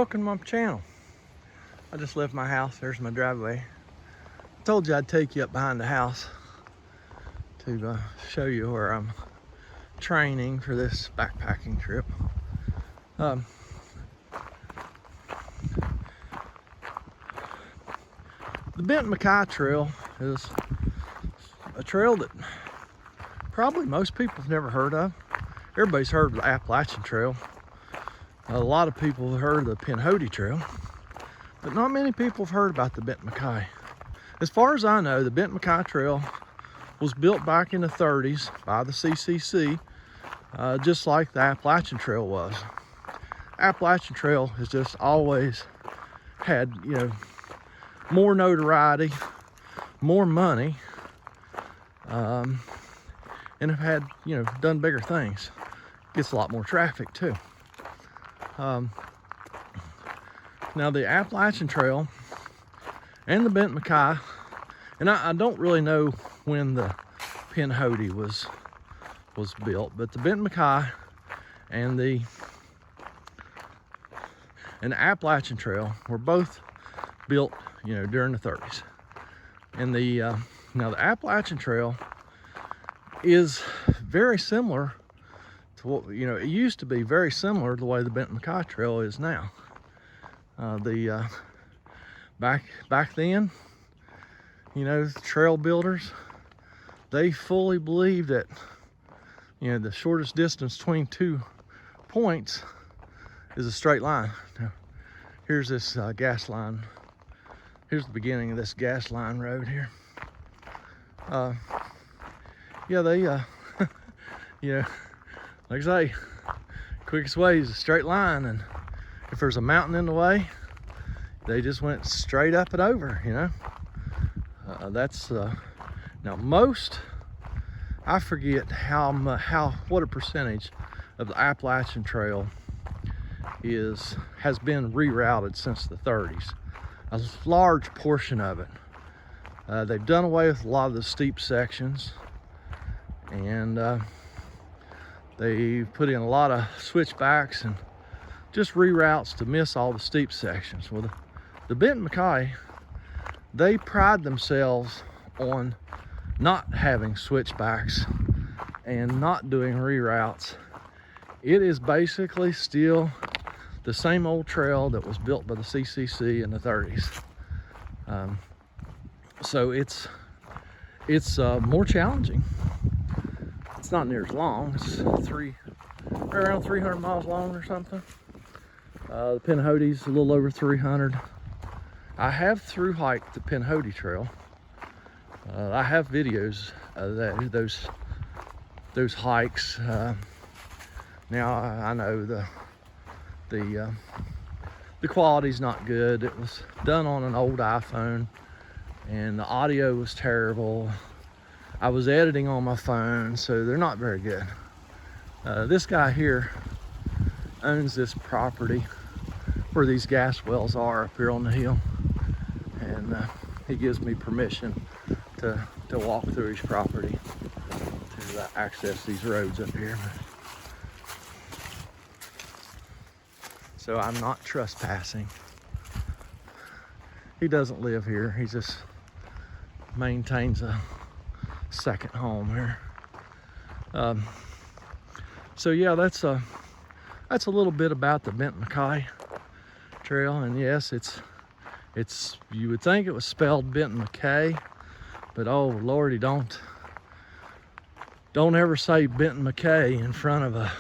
Welcome to my channel. I just left my house. There's my driveway. I told you I'd take you up behind the house to show you where I'm training for this backpacking trip. The Benton MacKay Trail is a trail that probably most people have never heard of. Everybody's heard of the Appalachian Trail. A lot of people have heard of the Pinhoti Trail, but not many people have heard about the Benton MacKay. As far as I know, the Benton MacKay Trail was built back in the 30s by the CCC, just like the Appalachian Trail was. Appalachian Trail has just always had, more notoriety, more money, and have had, done bigger things. Gets a lot more traffic too. Now the Appalachian Trail and the Benton MacKay, and I don't really know when the Pinhoti was built, but the Benton MacKay and the Appalachian Trail were both built, during the 30s. And now the Appalachian Trail is very similar to what, it used to be very similar to the way the Benton MacKay Trail is now. Back then, the trail builders, they fully believed that, the shortest distance between 2 points is a straight line. Now, here's this gas line. Here's the beginning of this gas line road here. Like I say, quickest way is a straight line, and if there's a mountain in the way, they just went straight up and over, now most, I forget what a percentage of the Appalachian Trail has been rerouted since the 30s. A large portion of it. They've done away with a lot of the steep sections, and they put in a lot of switchbacks and just reroutes to miss all the steep sections. Well, the Benton MacKay, they pride themselves on not having switchbacks and not doing reroutes. It is basically still the same old trail that was built by the CCC in the 30s. So it's more challenging. It's not near as long. It's around 300 miles long or something. The Pinhoti's a little over 300. I have through hiked the Pinhoti Trail. I have videos of those hikes. Now I know the quality's not good. It was done on an old iPhone, and the audio was terrible. I was editing on my phone, so they're not very good. This guy here owns this property where these gas wells are up here on the hill, and he gives me permission to walk through his property to access these roads up here. So I'm not trespassing. He doesn't live here. He just maintains a second home here. So yeah, that's a little bit about the Benton MacKay Trail. And yes, it's you would think it was spelled Benton MacKay, but oh Lordy, don't ever say Benton MacKay in front of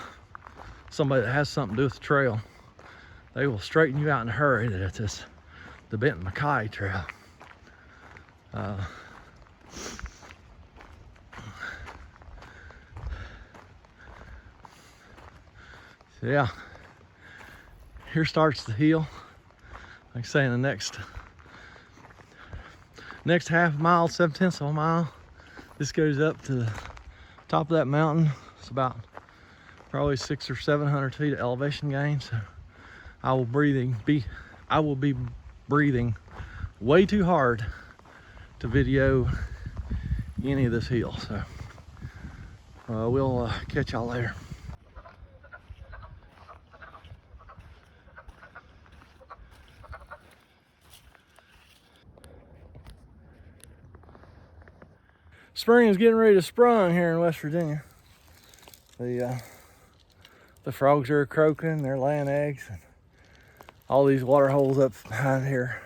somebody that has something to do with the trail. They will straighten you out in a hurry that it's the Benton MacKay Trail. So yeah, here starts the hill. Like I say, in the next half mile, 7/10 of a mile, this goes up to the top of that mountain. It's about probably 600 or 700 feet of elevation gain. So I will be breathing way too hard to video any of this hill. So we'll catch y'all later. Spring is getting ready to sprung here in West Virginia. The frogs are croaking, they're laying eggs, and all these water holes up behind here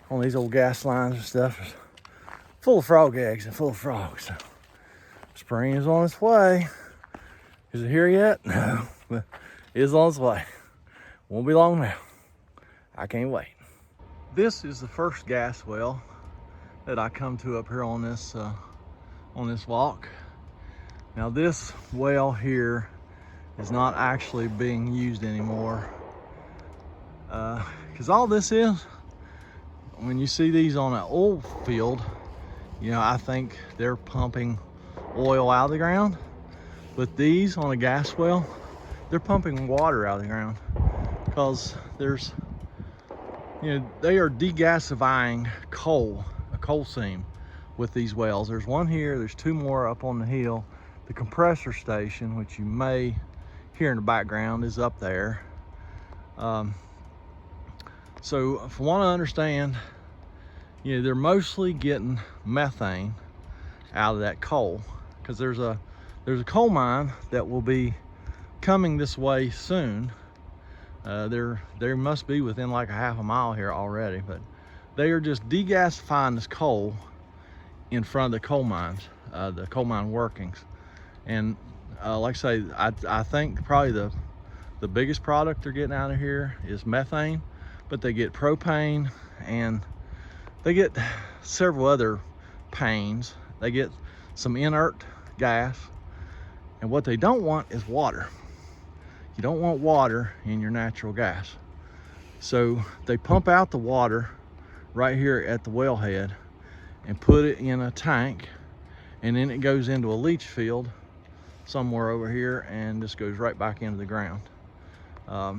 on these old gas lines and stuff is full of frog eggs and full of frogs. So spring is on its way. Is it here yet? No, but it is on its way. Won't be long now. I can't wait. This is the first gas well that I come to up here on this walk. Now this well here is not actually being used anymore, because all this is, when you see these on an oil field, you know, I think they're pumping oil out of the ground. But these on a gas well, they're pumping water out of the ground, because there's, you know, they are degasifying coal, a coal seam with these wells. There's one here, there's two more up on the hill. The compressor station, which you may hear in the background, is up there. So from what I understand, you know, they're mostly getting methane out of that coal, because there's a coal mine that will be coming this way soon. They must be within like a half a mile here already, but they are just degasifying this coal in front of the coal mines, the coal mine workings. And like I say, I think probably the biggest product they're getting out of here is methane, but they get propane and they get several other panes. They get some inert gas, and what they don't want is water. You don't want water in your natural gas. So they pump out the water right here at the wellhead and put it in a tank, and then it goes into a leach field somewhere over here and just goes right back into the ground. Now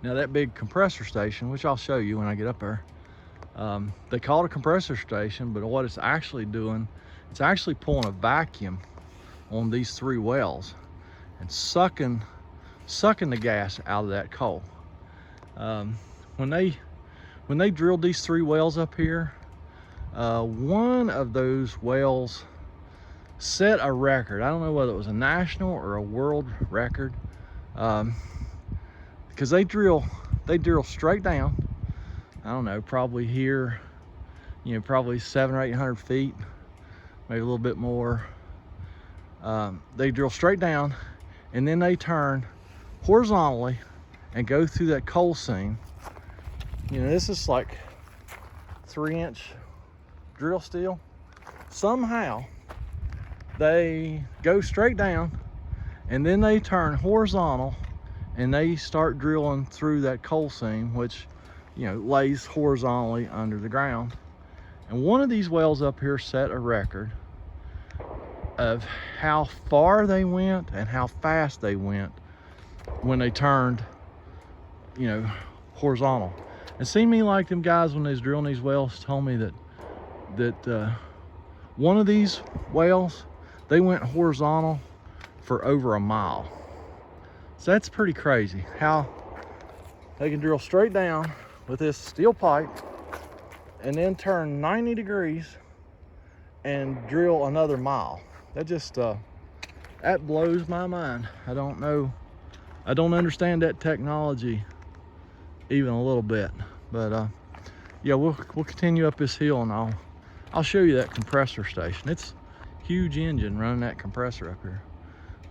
that big compressor station, which I'll show you when I get up there, they call it a compressor station, but what it's actually doing, it's actually pulling a vacuum on these three wells and sucking the gas out of that coal. When they drilled these three wells up here, one of those wells set a record. I don't know whether it was a national or a world record, because they drill straight down. I don't know, probably here, you know, probably 700 or 800 feet, maybe a little bit more. They drill straight down, and then they turn horizontally and go through that coal seam. You know, this is like 3-inch drill steel. Somehow they go straight down, and then they turn horizontal and they start drilling through that coal seam, which, you know, lays horizontally under the ground. And one of these wells up here set a record of how far they went and how fast they went when they turned, you know, horizontal. It seemed to me like them guys, when they was drilling these wells, told me that one of these wells, they went horizontal for over a mile. So that's pretty crazy how they can drill straight down with this steel pipe and then turn 90 degrees and drill another mile. That just that blows my mind. I don't know, I don't understand that technology even a little bit. But yeah, we'll continue up this hill, and I'll show you that compressor station. It's a huge engine running that compressor up here,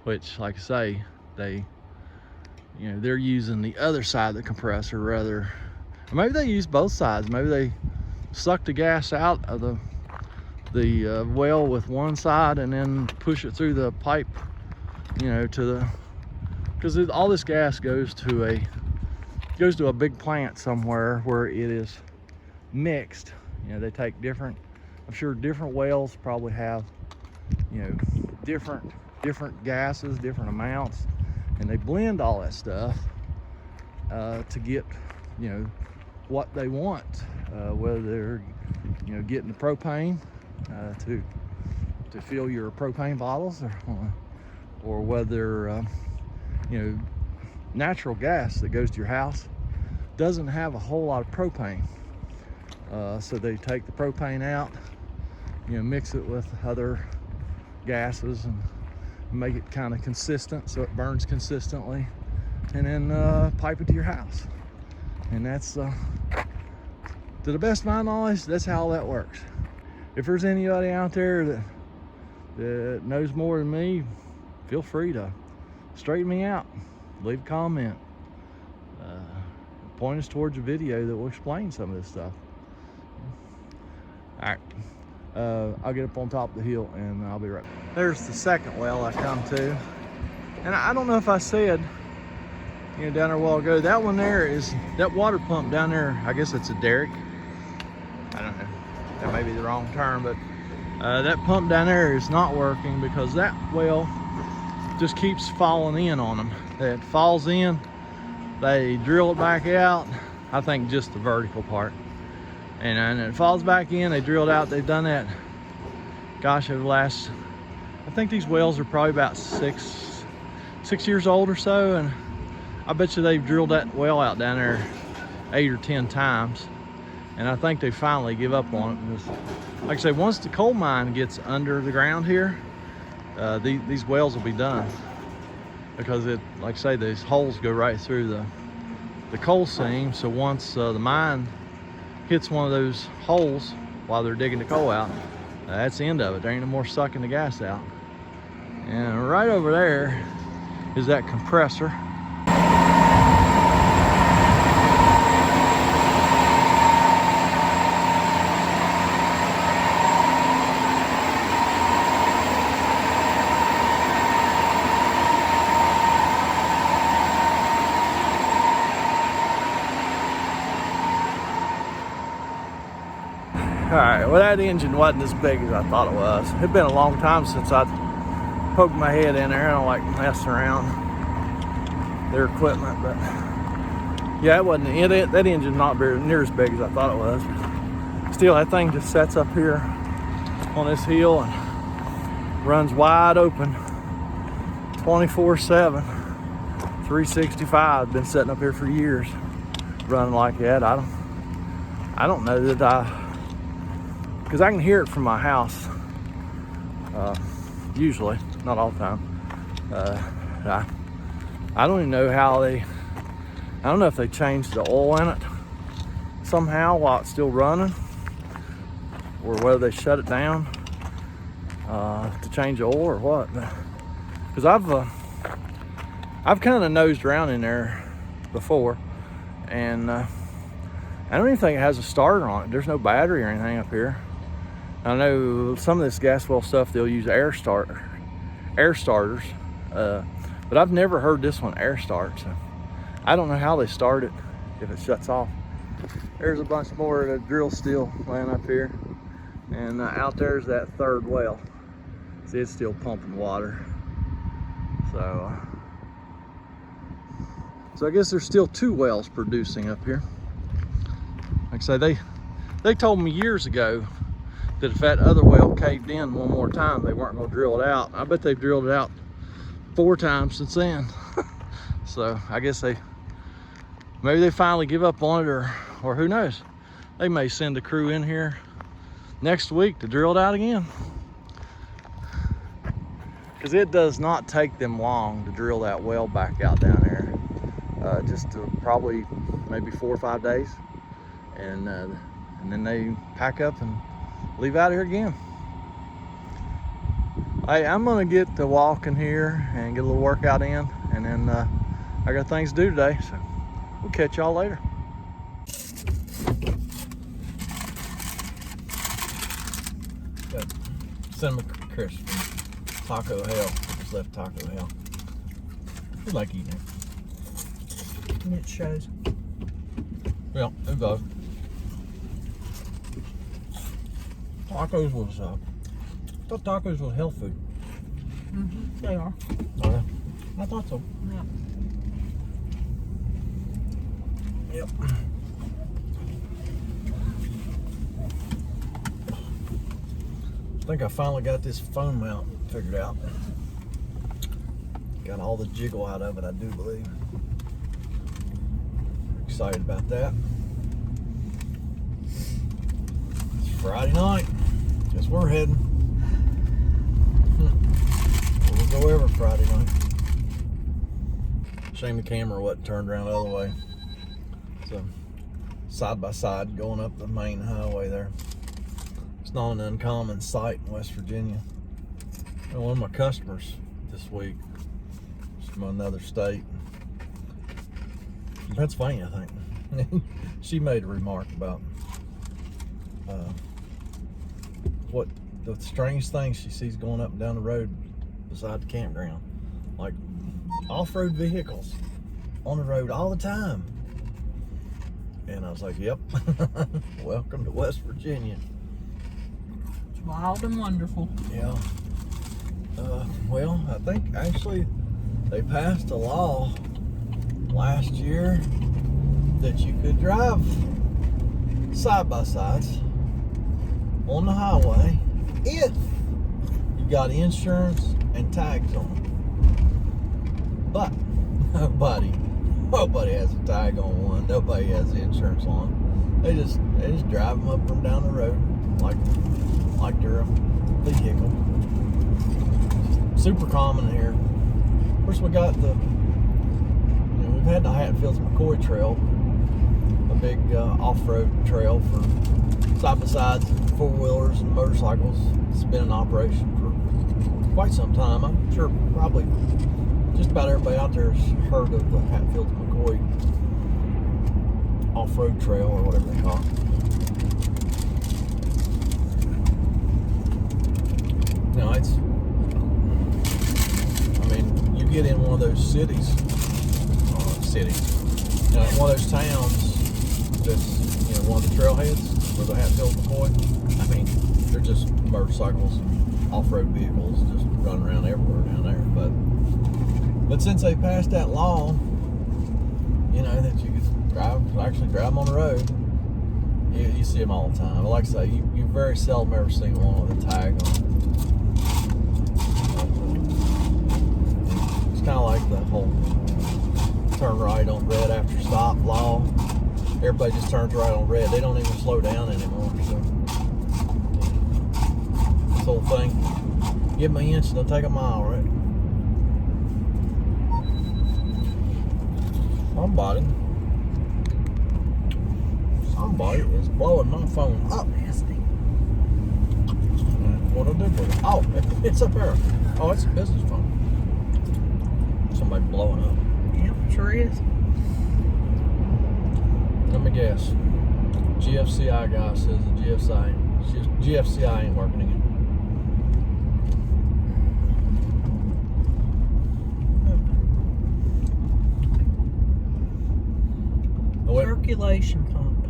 which, like I say, they're using the other side of the compressor rather, or maybe they use both sides. Maybe they suck the gas out of the well with one side and then push it through the pipe, you know, because all this gas goes to a big plant somewhere where it is mixed. You know, they take different, I'm sure different wells probably have, you know, different gases, different amounts, and they blend all that stuff to get, you know, what they want, whether they're, you know, getting the propane to fill your propane bottles, or whether you know, natural gas that goes to your house doesn't have a whole lot of propane, so they take the propane out you know, mix it with other gases and make it kind of consistent so it burns consistently, and then pipe it to your house. And that's to the best of my knowledge, that's how that works. If there's anybody out there that knows more than me, feel free to straighten me out, leave a comment, point us towards a video that will explain some of this stuff. All right, I'll get up on top of the hill and I'll be right back. There's the second well I come to, and I don't know if I said, you know, down there a while ago, that one there is, that water pump down there, I guess it's a derrick. I don't know, that may be the wrong term, but that pump down there is not working because that well just keeps falling in on them. It falls in, they drill it back out, I think just the vertical part. And then it falls back in, they drill it out. They've done that, gosh, over the last, I think these wells are probably about six years old or so. And I bet you they've drilled that well out down there 8 or 10 times. And I think they finally give up on it. Because, like I say, once the coal mine gets under the ground here, these wells will be done. Because it, like I say, these holes go right through the coal seam. So once the mine hits one of those holes while they're digging the coal out, that's the end of it. There ain't no more sucking the gas out. And right over there is that compressor. All right, well, that engine wasn't as big as I thought it was. It'd been a long time since I poked my head in there. I don't like messing around their equipment, but yeah, it wasn't. That engine not near as big as I thought it was. Still, that thing just sets up here on this hill and runs wide open, 24/7, 365. Been sitting up here for years, running like that. I don't know that because I can hear it from my house, usually, not all the time. I don't even know how I don't know if they changed the oil in it somehow while it's still running, or whether they shut it down to change the oil or what. Because I've kind of nosed around in there before, and I don't even think it has a starter on it. There's no battery or anything up here. I know some of this gas well stuff, they'll use air starters, but I've never heard this one air start, so I don't know how they start it if it shuts off. There's a bunch more of the drill steel laying up here, and out there's that third well. See, it's still pumping water. So I guess there's still 2 wells producing up here. Like I say, they told me years ago that if that other well caved in one more time, they weren't going to drill it out. I bet they've drilled it out 4 times since then. So I guess maybe they finally give up on it, or who knows. They may send a crew in here next week to drill it out again. Because it does not take them long to drill that well back out down there. Just probably maybe 4 or 5 days. And then they pack up and leave out here again. Hey, I'm gonna get to walking here and get a little workout in, and then I got things to do today, so we'll catch y'all later. Got cinnamon crisp from Taco Hell. Just left Taco Hell. We like eating it. And it shows. Yeah, it does. Tacos was, I thought tacos was health food. Mm-hmm, they are. Oh yeah, I thought so. Yeah. Yep. I think I finally got this phone mount figured out. Got all the jiggle out of it, I do believe. Excited about that. It's Friday night. Guess we're heading. We'll go every Friday night. Shame the camera wasn't turned around the other way. So, side by side going up the main highway there. It's not an uncommon sight in West Virginia. And one of my customers this week is from another state. From Pennsylvania, I think. She made a remark about what the strange things she sees going up and down the road beside the campground. Like off-road vehicles on the road all the time. And I was like, yep, welcome to West Virginia. It's wild and wonderful. Yeah. Well, I think actually they passed a law last year that you could drive side-by-sides on the highway if you got insurance and tags on them. But nobody has a tag on one. Nobody has insurance on. They just drive them up and down the road like they're a vehicle. Super common here. Of course, we got we've had the Hatfields-McCoy Trail, a big off-road trail for side-by-sides, four-wheelers, and motorcycles. It's been in operation for quite some time. I'm sure probably just about everybody out there has heard of the Hatfields-McCoy off-road trail, or whatever they call it. No, you get in one of those cities, one of those towns that's, one of the trailheads where the Hatfields-McCoy, they're just motorcycles and off-road vehicles just running around everywhere down there. But since they passed that law, that you could actually drive them on the road, you see them all the time. But like I say, you very seldom ever see one with a tag on. It's kind of like the whole turn right on red after stop law. Everybody just turns right on red. They don't even slow down anymore. So this whole thing, give them an inch and they'll take a mile, right? Somebody is blowing my phone up. Nasty. What'll do with it? Oh, it's up there. Oh, it's a business phone. Somebody blowing up. Yep, sure is. Let me guess. GFCI guy says the GFCI ain't working again. Circulation pump.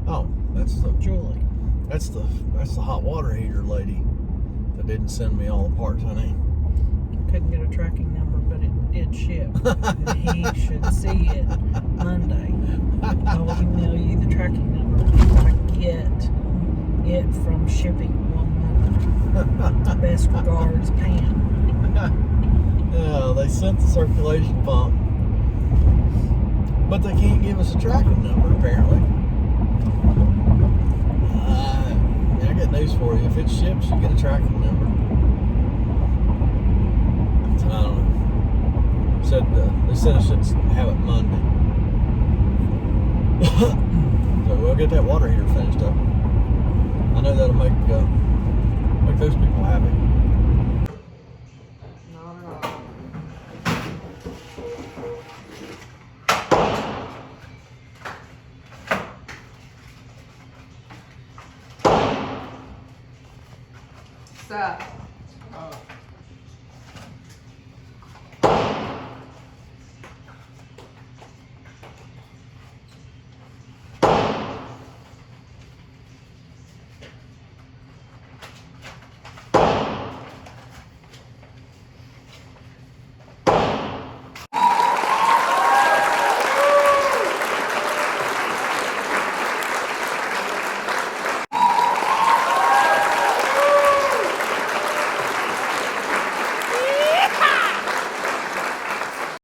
Oh, that's the Julie. That's the hot water heater lady that didn't send me all the parts I need. Couldn't get a tracking number, but it did ship. He should see it Monday. I will email you the tracking number if I get it from shipping on Monday. Best regards, Pam. Yeah, they sent the circulation pump, but they can't give us a tracking number apparently. I got news for you. If it ships, you get a tracking number. I don't know. They said I should have it Monday. So we'll get that water heater finished up. I know that'll make those people happy.